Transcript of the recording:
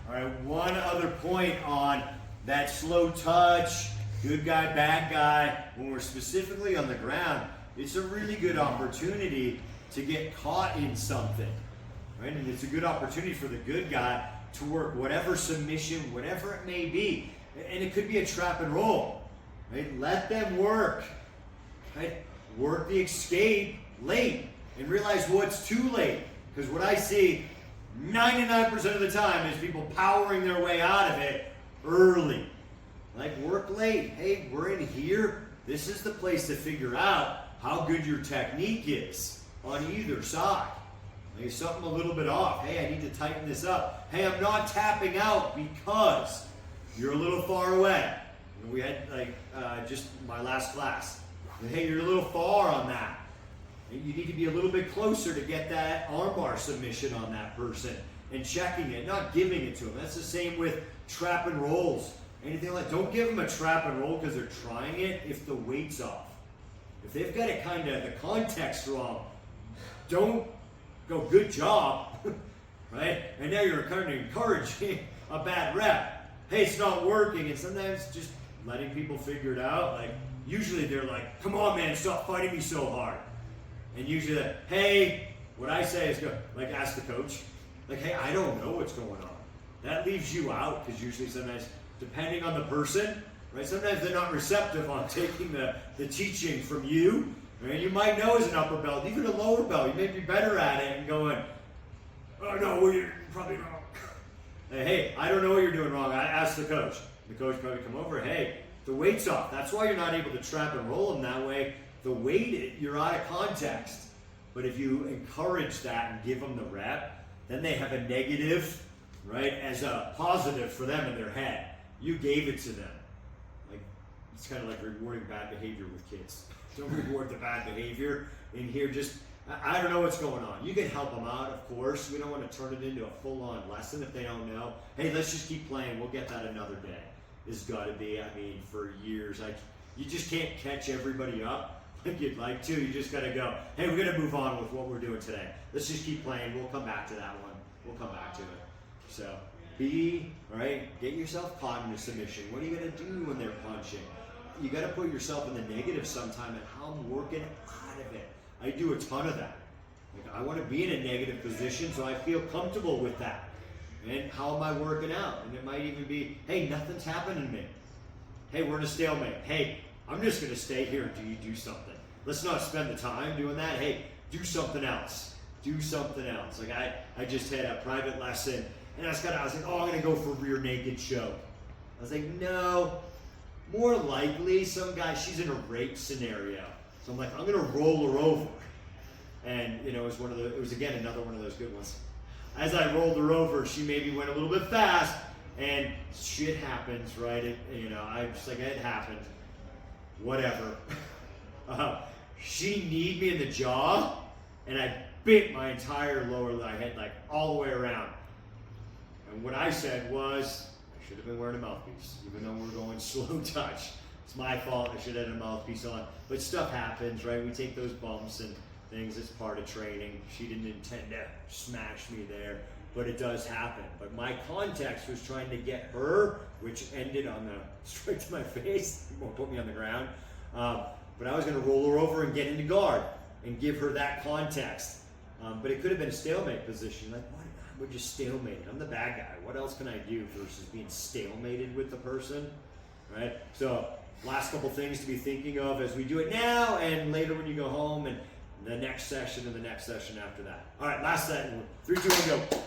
All right, one other point on that slow touch, good guy, bad guy. When we're specifically on the ground, it's a really good opportunity to get caught in something, right? And it's a good opportunity for the good guy to work whatever submission, whatever it may be. And it could be a trap and roll, right? Let them work, right? Work the escape late and realize what's too late. Because what I see 99% of the time is people powering their way out of it early. Like, work late. Hey, we're in here. This is the place to figure out how good your technique is on either side. Like, something a little bit off. Hey, I need to tighten this up. Hey, I'm not tapping out because you're a little far away. And we had just my last class. Hey, you're a little far on that. You need to be a little bit closer to get that armbar submission on that person and checking it, not giving it to them. That's the same with trap and rolls. Anything like, don't give them a trap and roll because they're trying it if the weight's off. If they've got it kind of the context wrong, don't go, good job, right? And now you're kind of encouraging a bad rep. Hey, it's not working. And sometimes just letting people figure it out. Like, usually they're like, come on, man, stop fighting me so hard. And usually, hey, what I say is go, like, ask the coach, like, hey, I don't know what's going on. That leaves you out because usually sometimes, depending on the person, right, sometimes they're not receptive on taking the teaching from you. Right? You might know as an upper belt, even a lower belt, you may be better at it and going, oh no, well, you're probably wrong. Hey, I don't know what you're doing wrong. I asked the coach. The coach probably come over, hey, the weight's off. That's why you're not able to trap and roll them that way. The weight, you're out of context. But if you encourage that and give them the rep, then they have a negative, right, as a positive for them in their head. You gave it to them. Like, it's kind of like rewarding bad behavior with kids. Don't reward the bad behavior. In here, just, I don't know what's going on. You can help them out, of course. We don't want to turn it into a full-on lesson if they don't know. Hey, let's just keep playing. We'll get that another day. It's got to be, I mean, for years. You just can't catch everybody up like you'd like to. You just got to go, hey, we're going to move on with what we're doing today. Let's just keep playing. We'll come back to that one. We'll come back to it. So, get yourself caught in a submission. What are you going to do when they're punching? You got to put yourself in the negative sometime and how I'm working out of it. I do a ton of that. Like, I want to be in a negative position so I feel comfortable with that. And how am I working out? And it might even be, hey, nothing's happening to me. Hey, we're in a stalemate. Hey, I'm just going to stay here until you do something. Let's not spend the time doing that. Hey, do something else. Do something else. Like, I just had a private lesson and I was like, oh, I'm going to go for rear naked choke. I was like, no. More likely, some guy, she's in a rape scenario. So I'm like, I'm going to roll her over. And, it was again, another one of those good ones. As I rolled her over, she maybe went a little bit fast, and shit happens, right? I'm just like, it happened. Whatever. She kneed me in the jaw, and I bit my entire lower leg, like all the way around. And what I said was, I should have been wearing a mouthpiece, even though we're going slow touch. It's my fault, I should have had a mouthpiece on. But stuff happens, right? We take those bumps and things as part of training. She didn't intend to smash me there, but it does happen. But my context was trying to get her, which ended on straight to my face, won't put me on the ground. But I was gonna roll her over and get into guard and give her that context. But it could have been a stalemate position. Like, what? We're just stalemated. I'm the bad guy. What else can I do versus being stalemated with the person, right? So last couple things to be thinking of as we do it now and later when you go home and the next session and the next session after that. All right, last set. 3, 2, 1, go.